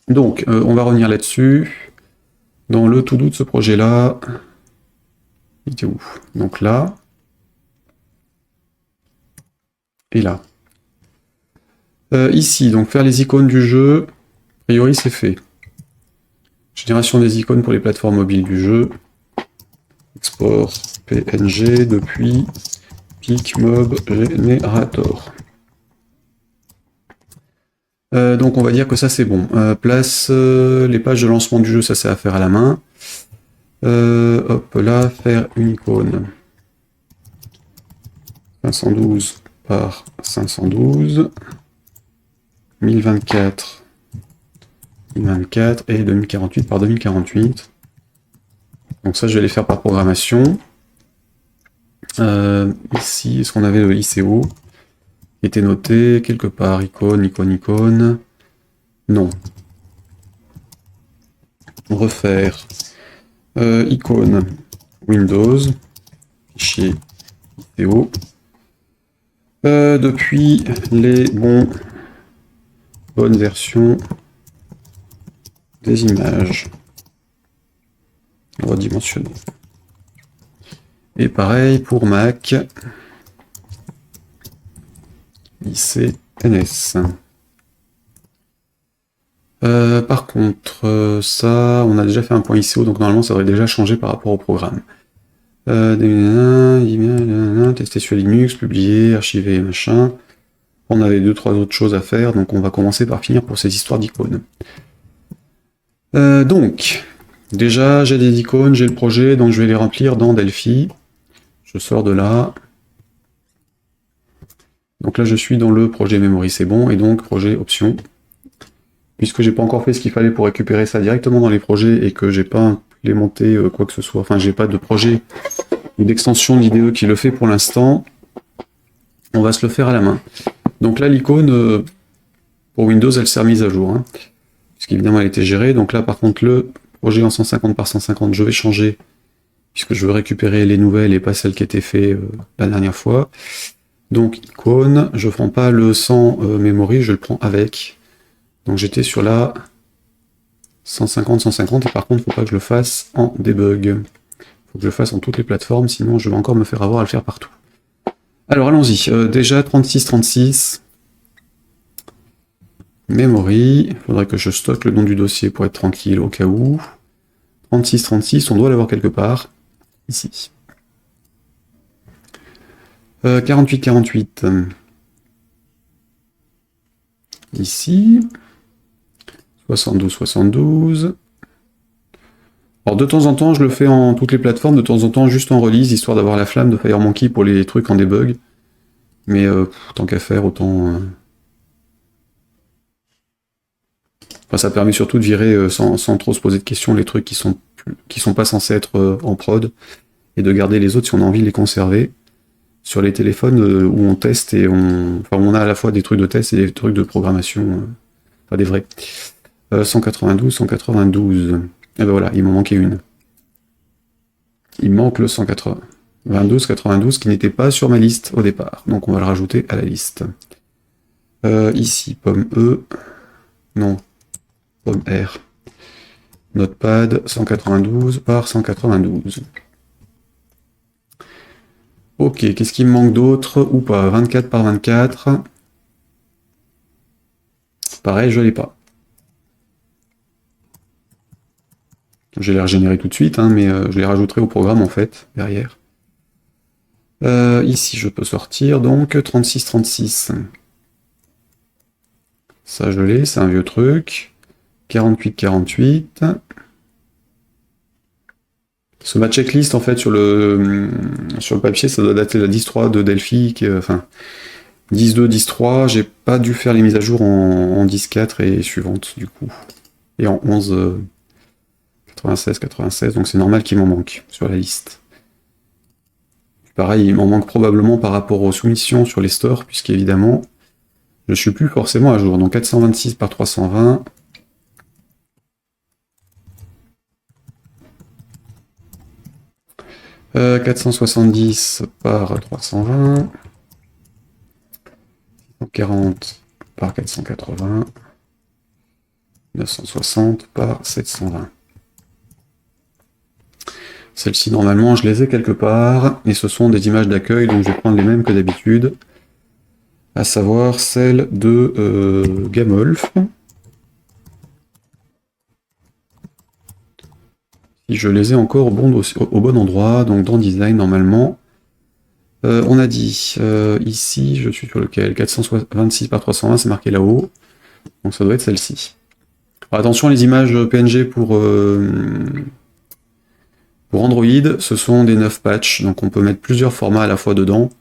Donc, on va revenir là-dessus. Dans le to-do de ce projet-là, il était où? Donc là, et là. Ici, donc faire les icônes du jeu, a priori c'est fait. Génération des icônes pour les plateformes mobiles du jeu. Export PNG depuis PicMob Generator. Donc on va dire que ça c'est bon. Place les pages de lancement du jeu, ça c'est à faire à la main. Hop là, faire une icône. 512 par 512. 1024 1024 et 2048 par 2048. Donc ça je vais les faire par programmation. Ici, est-ce qu'on avait le ICO qui était noté quelque part? Icône, icône, icône. Non. Refaire. Icône Windows. Fichier ICO. Depuis les bonnes versions des images redimensionnées. Et pareil pour Mac. ICNS. Par contre, ça, on a déjà fait un point ICO, donc normalement ça devrait déjà changer par rapport au programme. Tester sur Linux, publier, archiver, machin. On avait 2-3 autres choses à faire, donc on va commencer par finir pour ces histoires d'icônes. Donc, déjà j'ai des icônes, j'ai le projet, donc je vais les remplir dans Delphi. Je sors de là. Donc là je suis dans le projet memory, c'est bon, et donc projet option. Puisque j'ai pas encore fait ce qu'il fallait pour récupérer ça directement dans les projets et que j'ai pas implémenté quoi que ce soit, enfin j'ai pas de projet ou d'extension d'IDE qui le fait pour l'instant, on va se le faire à la main. Donc là l'icône pour Windows elle s'est remise à jour, hein, puisqu'évidemment elle était gérée. Donc là par contre le projet en 150 par 150 je vais changer, puisque je veux récupérer les nouvelles et pas celles qui étaient faites la dernière fois. Donc icône, je prends pas le 100 memory, je le prends avec. Donc j'étais sur la 150 et par contre il ne faut pas que je le fasse en debug. Il faut que je le fasse en toutes les plateformes, sinon je vais encore me faire avoir à le faire partout. Alors allons-y, déjà 3636. Memory, il faudrait que je stocke le nom du dossier pour être tranquille au cas où. 3636, on doit l'avoir quelque part, ici. 4848. Ici. 72. Alors de temps en temps, je le fais en toutes les plateformes, de temps en temps juste en release, histoire d'avoir la flamme de FireMonkey pour les trucs en debug. Mais tant qu'à faire, autant... Enfin, ça permet surtout de virer sans trop se poser de questions les trucs qui sont pas censés être en prod, et de garder les autres si on a envie de les conserver. Sur les téléphones où on teste et on a à la fois des trucs de test et des trucs de programmation, pas des vrais. 192. Et ben voilà, il m'en manquait une. Il manque le 192 qui n'était pas sur ma liste au départ. Donc on va le rajouter à la liste. Ici, pomme E. Non, pomme R. Notepad 192 par 192. Ok, qu'est-ce qui me manque d'autre ou pas? 24 par 24. Pareil, je l'ai pas. Je vais les régénérer tout de suite, hein, mais je les rajouterai au programme en fait, derrière. Ici, je peux sortir donc 3636. Ça, je l'ai, c'est un vieux truc. 4848. Parce que ma checklist, en fait, sur le papier, ça doit dater de la 10.3 de Delphi, enfin, 10.2, 10.3, j'ai pas dû faire les mises à jour en 10.4 et suivantes, du coup. Et en 11, 96, donc c'est normal qu'il m'en manque sur la liste. Pareil, il m'en manque probablement par rapport aux soumissions sur les stores, puisqu'évidemment, je suis plus forcément à jour. Donc 426 par 320. Euh, 470 par 320. 140 par 480. 960 par 720. Celles-ci, normalement, je les ai quelque part, et ce sont des images d'accueil, donc je vais prendre les mêmes que d'habitude, à savoir celles de Gamolf. Si je les ai encore au bon endroit, donc dans Design, normalement. On a dit, ici, je suis sur lequel 426 par 320, c'est marqué là-haut, donc ça doit être celle-ci. Attention, les images PNG pour Android, ce sont des 9 patchs, donc on peut mettre plusieurs formats à la fois dedans,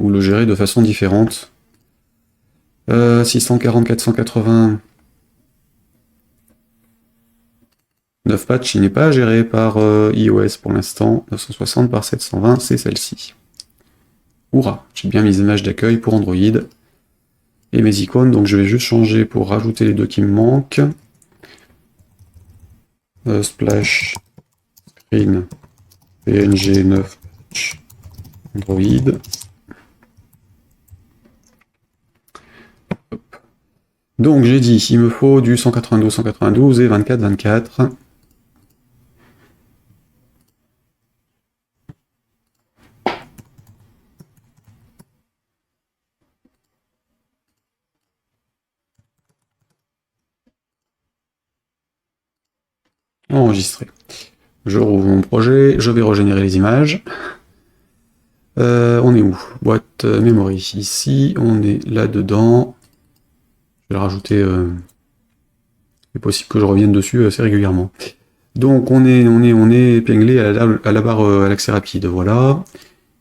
ou le gérer de façon différente. 640, 480, 9 patchs, il n'est pas géré par iOS pour l'instant. 960 par 720, c'est celle-ci. Hourra, j'ai bien mes images d'accueil pour Android. Et mes icônes, donc je vais juste changer pour rajouter les deux qui me manquent. Splash, Screen, PNG 9 patch, Android. Hop. Donc j'ai dit, il me faut du 192, 192 et 24, 24. Enregistré. Je rouvre mon projet, je vais régénérer les images. On est où? Boîte memory. Ici, on est là-dedans. Je vais le rajouter. C'est possible que je revienne dessus assez régulièrement. Donc on est épinglé à la barre à l'accès rapide. Voilà.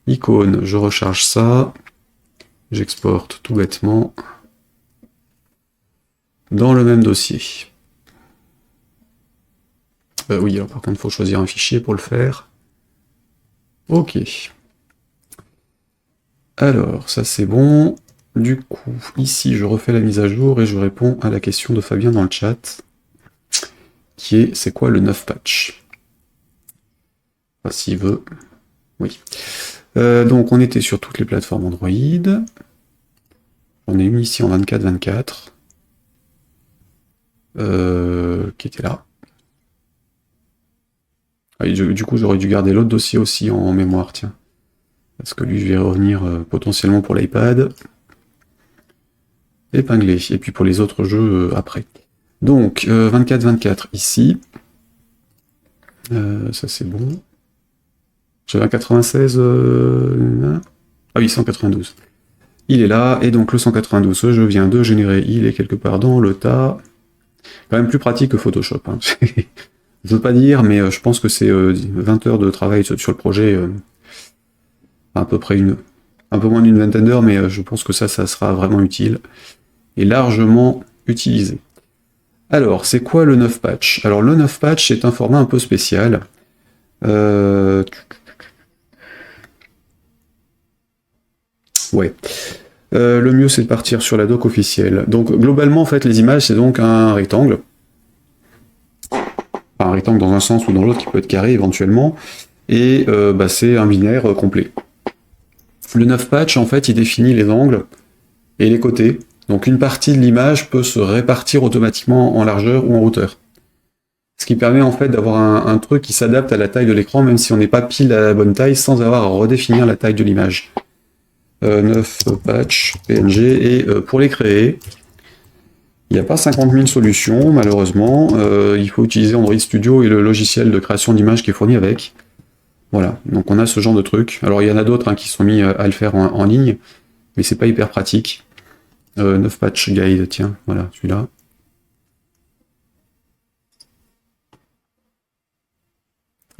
Icône, je recharge ça. J'exporte tout bêtement dans le même dossier. Oui, alors par contre, il faut choisir un fichier pour le faire. Ok. Alors, ça c'est bon. Du coup, ici, je refais la mise à jour et je réponds à la question de Fabien dans le chat, qui est, c'est quoi le 9 patch? Enfin, s'il veut. Oui. Donc, on était sur toutes les plateformes Android. J'en ai une ici en 24-24. Qui était là. Ah, du coup, j'aurais dû garder l'autre dossier aussi en mémoire, tiens. Parce que lui, je vais revenir potentiellement pour l'iPad. Épinglé. Et puis pour les autres jeux après. Donc, 24-24 ici. Ça, c'est bon. J'avais un 96... Ah oui, 192. Il est là, et donc le 192, je viens de générer, il est quelque part dans le tas. Quand même plus pratique que Photoshop. Hein. Je veux pas dire, mais je pense que c'est 20 heures de travail sur le projet, à peu près un peu moins d'une vingtaine d'heures, mais je pense que ça sera vraiment utile, et largement utilisé. Alors, c'est quoi le 9 patch? Alors, le 9 patch, c'est un format un peu spécial. Ouais. Le mieux, c'est de partir sur la doc officielle. Donc, globalement, en fait, les images, c'est donc un rectangle. Enfin, un rectangle dans un sens ou dans l'autre, qui peut être carré éventuellement. Et c'est un binaire complet. Le 9 patch, en fait, il définit les angles et les côtés. Donc, une partie de l'image peut se répartir automatiquement en largeur ou en hauteur. Ce qui permet, en fait, d'avoir un truc qui s'adapte à la taille de l'écran, même si on n'est pas pile à la bonne taille, sans avoir à redéfinir la taille de l'image. 9 patch PNG, et pour les créer, il n'y a pas 50 000 solutions, malheureusement. Il faut utiliser Android Studio et le logiciel de création d'images qui est fourni avec. Voilà, donc on a ce genre de truc. Alors il y en a d'autres qui sont mis à le faire en ligne, mais c'est pas hyper pratique. 9 patch guide, tiens, voilà, celui-là.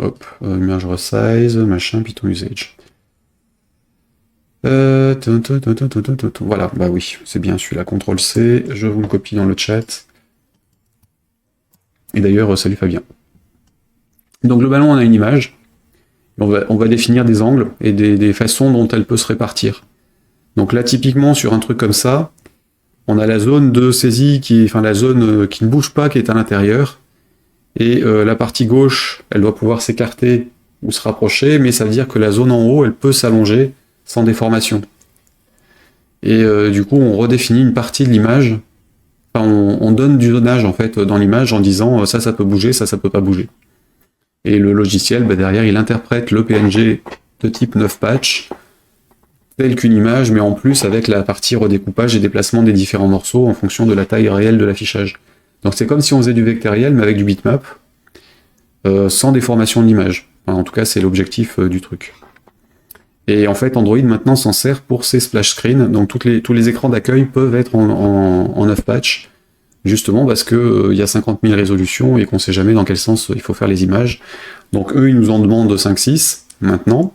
Hop, image resize, machin, Python usage. Voilà, bah oui, c'est bien celui-là, CTRL-C, je vous le copie dans le chat. Et d'ailleurs, salut Fabien. Donc globalement, on a une image, on va définir des angles et des façons dont elle peut se répartir. Donc là, typiquement, sur un truc comme ça, on a la zone de saisie, la zone qui ne bouge pas, qui est à l'intérieur, et la partie gauche, elle doit pouvoir s'écarter ou se rapprocher, mais ça veut dire que la zone en haut, elle peut s'allonger sans déformation. Et du coup, on redéfinit une partie de l'image, enfin, on donne du zonage en fait dans l'image en disant ça peut bouger, ça peut pas bouger. Et le logiciel, bah, derrière, il interprète le PNG de type 9 patch tel qu'une image, mais en plus avec la partie redécoupage et déplacement des différents morceaux en fonction de la taille réelle de l'affichage. Donc c'est comme si on faisait du vectoriel, mais avec du bitmap, sans déformation de l'image. Enfin, en tout cas, c'est l'objectif du truc. Et en fait, Android maintenant s'en sert pour ses splash screens, donc tous les écrans d'accueil peuvent être en 9 patch, justement parce que y a 50 000 résolutions et qu'on sait jamais dans quel sens il faut faire les images. Donc eux, ils nous en demandent 5-6 maintenant.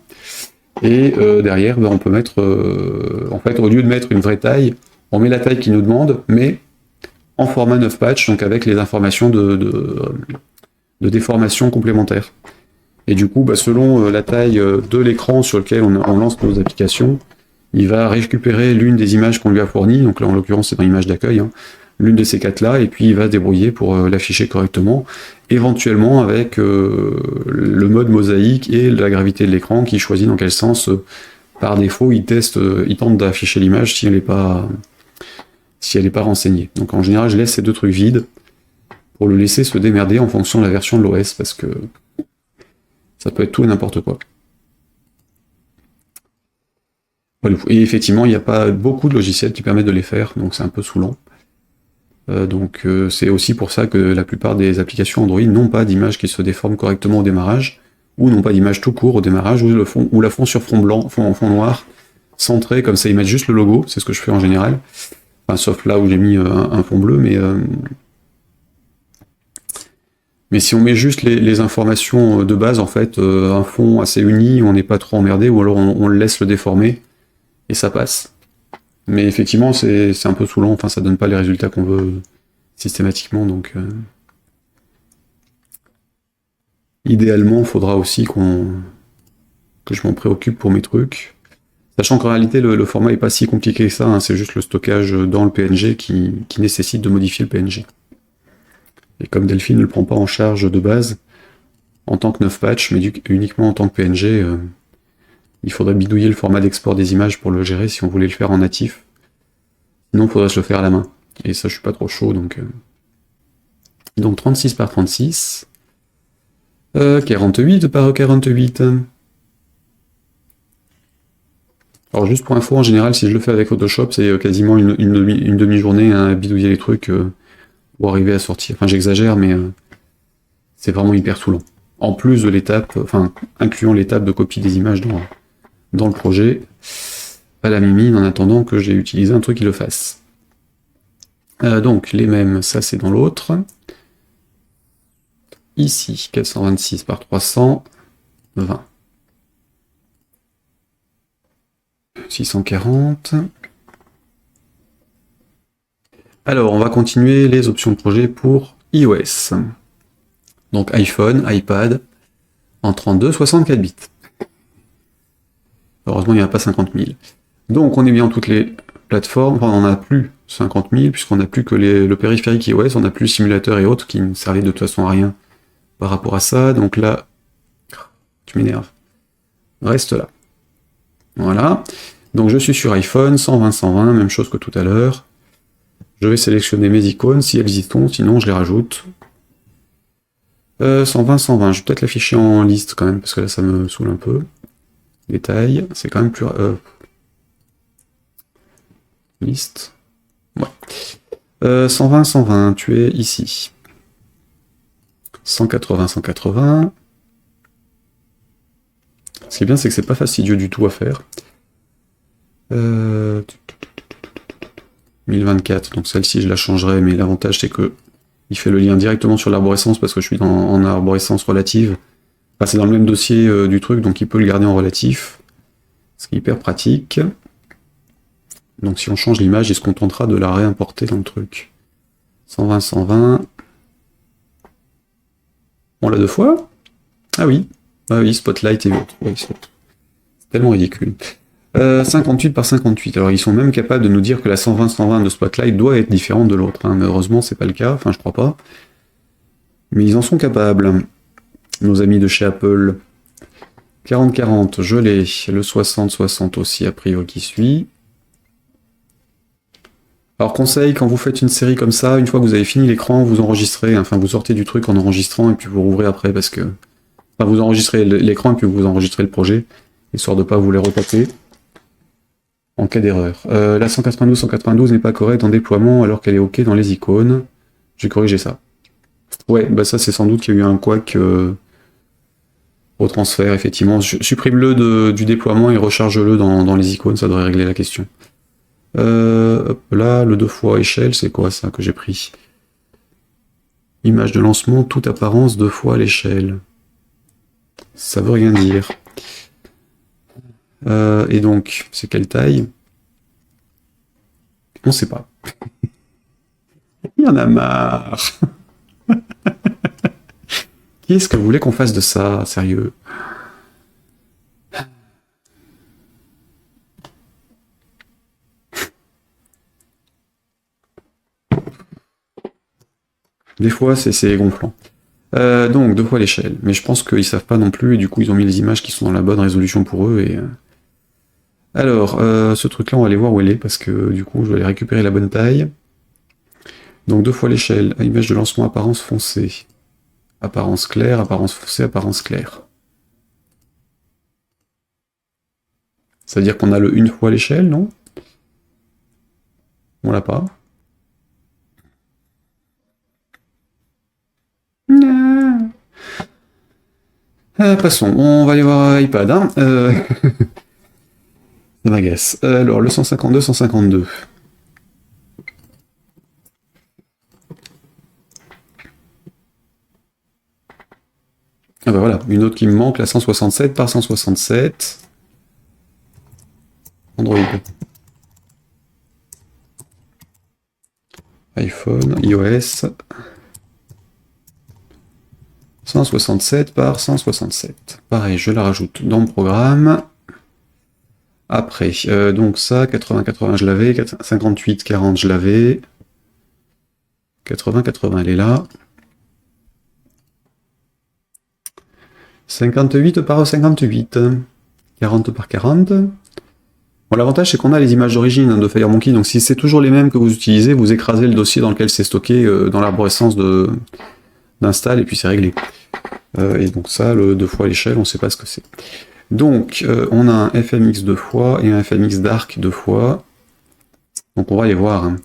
Et derrière, ben, on peut mettre, en fait, au lieu de mettre une vraie taille, on met la taille qu'ils nous demandent, mais en format 9 patch, donc avec les informations de déformation complémentaires. Et du coup, bah, selon la taille de l'écran sur lequel on lance nos applications, il va récupérer l'une des images qu'on lui a fournies, donc là en l'occurrence c'est dans l'image d'accueil, hein, l'une de ces 4-là, et puis il va se débrouiller pour l'afficher correctement, éventuellement avec le mode mosaïque et la gravité de l'écran qui choisit dans quel sens, par défaut, il tente d'afficher l'image si elle n'est pas renseignée. Donc en général, je laisse ces deux trucs vides pour le laisser se démerder en fonction de la version de l'OS, parce que ça peut être tout et n'importe quoi. Et effectivement, il n'y a pas beaucoup de logiciels qui permettent de les faire, donc c'est un peu saoulant. Donc c'est aussi pour ça que la plupart des applications Android n'ont pas d'image qui se déforme correctement au démarrage, ou n'ont pas d'image tout court au démarrage, ou la font sur fond blanc, fond noir, centré, comme ça ils mettent juste le logo, c'est ce que je fais en général. Enfin, sauf là où j'ai mis un fond bleu, mais si on met juste les informations de base, en fait, un fond assez uni, on n'est pas trop emmerdé, ou alors on le laisse le déformer, et ça passe. Mais effectivement, c'est un peu saoulant, enfin ça donne pas les résultats qu'on veut systématiquement, donc idéalement, il faudra aussi que je m'en préoccupe pour mes trucs. Sachant qu'en réalité, le format est pas si compliqué que ça, hein, c'est juste le stockage dans le PNG qui nécessite de modifier le PNG. Et comme Delphi ne le prend pas en charge de base, en tant que 9 patch, mais uniquement en tant que PNG, il faudrait bidouiller le format d'export des images pour le gérer si on voulait le faire en natif. Sinon, il faudrait se le faire à la main. Et ça, je suis pas trop chaud, donc... Donc 36 par 36. 48 par 48. Alors juste pour info, en général, si je le fais avec Photoshop, c'est quasiment une demi-journée à bidouiller les trucs pour arriver à sortir. Enfin, j'exagère, mais c'est vraiment hyper saoulant. En plus de l'étape, enfin, incluant l'étape de copie des images dans le projet, à la mimine, en attendant que j'ai utilisé un truc qui le fasse. Donc, les mêmes, ça c'est dans l'autre. Ici, 426 par 300, 20. 640. Alors, on va continuer les options de projet pour iOS. Donc iPhone, iPad, en 32, 64 bits. Heureusement, il n'y en a pas 50 000. Donc, on est bien toutes les plateformes. Enfin, on n'a plus 50 000, puisqu'on n'a plus que le périphérique iOS, on n'a plus le simulateur et autres, qui ne servaient de toute façon à rien par rapport à ça. Donc là, tu m'énerves. Reste là. Voilà. Donc, je suis sur iPhone, 120, 120, même chose que tout à l'heure. Je vais sélectionner mes icônes, si elles y sont, sinon je les rajoute. 120, 120, je vais peut-être l'afficher en liste quand même, parce que là ça me saoule un peu. Détail, c'est quand même plus... Liste. Ouais. 120, 120, tu es ici. 180, 180. Ce qui est bien, c'est que c'est pas fastidieux du tout à faire. 1024, donc celle-ci je la changerai, mais l'avantage c'est que il fait le lien directement sur l'arborescence parce que je suis en arborescence relative. Enfin, c'est dans le même dossier du truc, donc il peut le garder en relatif. Ce qui est hyper pratique. Donc si on change l'image, il se contentera de la réimporter dans le truc. 120, 120. On l'a deux fois? Ah oui. Ah oui, Spotlight et autres. Oui, c'est tellement ridicule. 58 par 58. Alors ils sont même capables de nous dire que la 120-120 de Spotlight doit être différente de l'autre. Hein. Mais heureusement, c'est pas le cas. Enfin, je crois pas. Mais ils en sont capables. Nos amis de chez Apple. 40-40, je l'ai. Le 60-60 aussi, a priori, qui suit. Alors conseil, quand vous faites une série comme ça, une fois que vous avez fini l'écran, vous enregistrez, enfin vous sortez du truc en enregistrant et puis vous rouvrez après parce que... Enfin vous enregistrez l'écran et puis vous enregistrez le projet, histoire de ne pas vous les retaper en cas d'erreur. La 192 n'est pas correcte en déploiement alors qu'elle est OK dans les icônes. J'ai corrigé ça. Ouais, bah ça c'est sans doute qu'il y a eu un couac au transfert, effectivement. Supprime-le du déploiement et recharge-le dans les icônes, ça devrait régler la question. Hop là, le 2 fois échelle, c'est quoi ça que j'ai pris? Image de lancement, toute apparence 2 fois l'échelle. Ça veut rien dire. Et donc, c'est quelle taille? On sait pas. Il y en a marre. Qui est-ce que vous voulez qu'on fasse de ça, sérieux? Des fois, c'est gonflant. Donc, 2 fois l'échelle. Mais je pense qu'ils savent pas non plus, et du coup, ils ont mis les images qui sont dans la bonne résolution pour eux. Et alors, ce truc-là, on va aller voir où elle est, parce que du coup, je vais aller récupérer la bonne taille. Donc, 2 fois l'échelle. Image de lancement, apparence foncée. Apparence claire, apparence foncée, apparence claire. Ça veut dire qu'on a le 1 fois l'échelle, non? On l'a pas. Passons, on va aller voir iPad. Hein. Ça m'agace. Alors, le 152, 152. Ah bah voilà, une autre qui me manque, la 167 par 167. Android. iPhone, iOS. 167 par 167. Pareil, je la rajoute dans le programme. Après, donc ça, 80-80 je l'avais, 58-40 je l'avais. 80-80 elle est là. 58 par 58. 40 par 40. Bon, l'avantage c'est qu'on a les images d'origine de FireMonkey, donc si c'est toujours les mêmes que vous utilisez, vous écrasez le dossier dans lequel c'est stocké dans l'arborescence d'install et puis c'est réglé. Et donc ça, le 2 fois l'échelle, on ne sait pas ce que c'est. Donc on a un FMX 2 fois et un FMX Dark 2 fois. Donc on va les voir. Hein.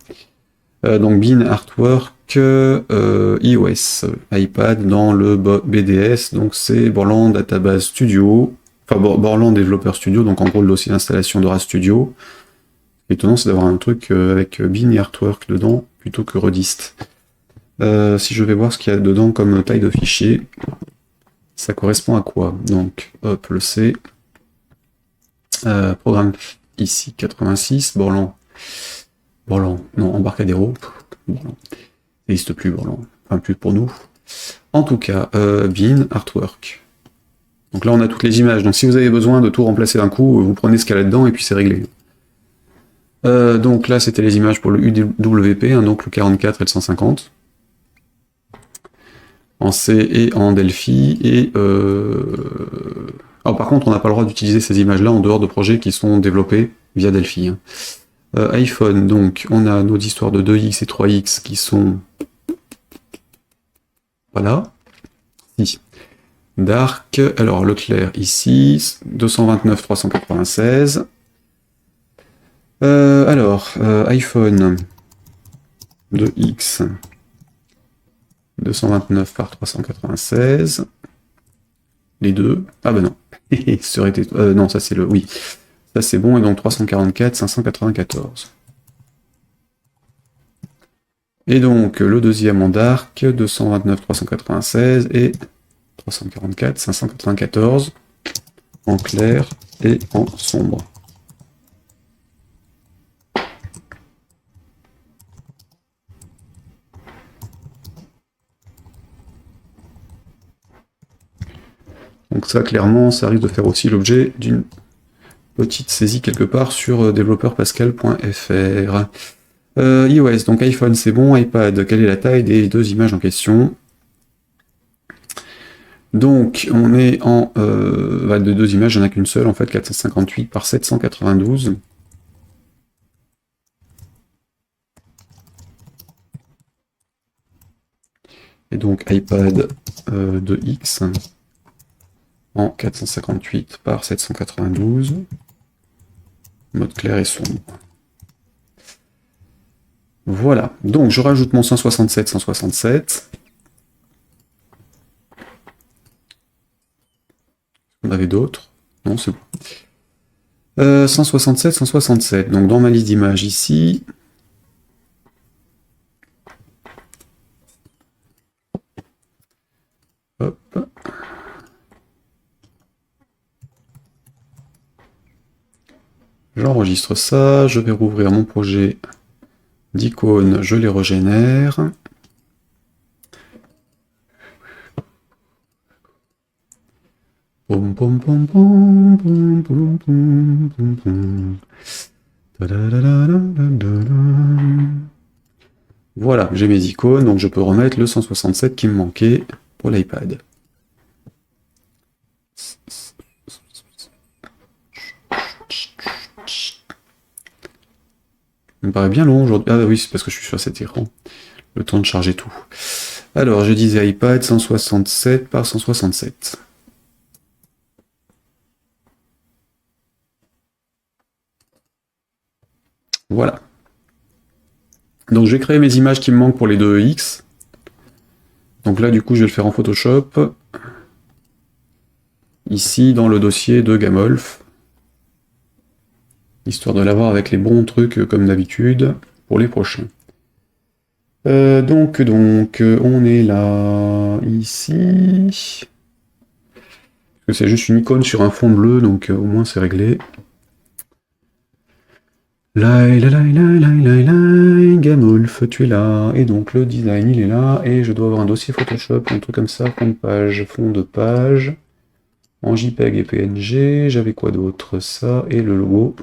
Donc Bean Artwork, iOS, iPad dans le BDS, donc c'est Borland Database Studio, enfin Borland Developer Studio, donc en gros le dossier d'installation d'Aura Studio. L'étonnant c'est d'avoir un truc avec Bean et Artwork dedans, plutôt que Redist. Si je vais voir ce qu'il y a dedans comme taille de fichier, ça correspond à quoi? Donc, hop, le C. Programme ici, 86, Borland, non, Embarcadero. Borland. Ça n'existe plus, Borland. Enfin, plus pour nous. En tout cas, Bean, Artwork. Donc là, on a toutes les images. Donc si vous avez besoin de tout remplacer d'un coup, vous prenez ce qu'il y a là-dedans et puis c'est réglé. Donc là, c'était les images pour le UWP, hein, donc le 44 et le 150. En C et en Delphi. Et alors, par contre, on n'a pas le droit d'utiliser ces images-là en dehors de projets qui sont développés via Delphi. Hein. iPhone, donc on a nos histoires de 2X et 3X qui sont... Voilà. Si. Dark, alors Leclerc ici, 229, 396. Alors, iPhone 2X, 229 par 396. Les deux. Ah bah non. Ça aurait été... non, ça c'est le... Oui. Ça c'est bon, et donc 344, 594. Et donc le deuxième en dark, 229, 396 et 344, 594 en clair et en sombre. Donc ça, clairement, ça risque de faire aussi l'objet d'une petite saisie quelque part sur développeurpascal.fr. iOS, donc iPhone c'est bon, iPad, quelle est la taille des deux images en question? Donc on est en... de deux images, il n'y en a qu'une seule en fait, 458 par 792. Et donc iPad de X en 458 par 792. Mode clair et sombre. Voilà, donc je rajoute mon 167. On avait d'autres? Non, c'est bon. 167. Donc dans ma liste d'images ici. Hop. J'enregistre ça, je vais rouvrir mon projet d'icônes, je les régénère. Pom, pom, pom, pom, pom, pom, pom, pom, pom. Voilà, j'ai mes icônes, donc je peux remettre le 167 qui me manquait pour l'iPad. Il me paraît bien long aujourd'hui. Ah oui, c'est parce que je suis sur cet écran. Le temps de charger tout. Alors, je disais iPad 167 par 167. Voilà. Donc je vais créer mes images qui me manquent pour les deux X. Donc là, du coup, je vais le faire en Photoshop. Ici, dans le dossier de Gamolf. Histoire de l'avoir avec les bons trucs, comme d'habitude, pour les prochains. Donc, on est là, ici. C'est juste une icône sur un fond bleu, donc au moins c'est réglé. Gamolf, tu es là. Et donc le design, il est là. Et je dois avoir un dossier Photoshop, un truc comme ça, fond de page, en JPEG et PNG. J'avais quoi d'autre? Ça et le logo.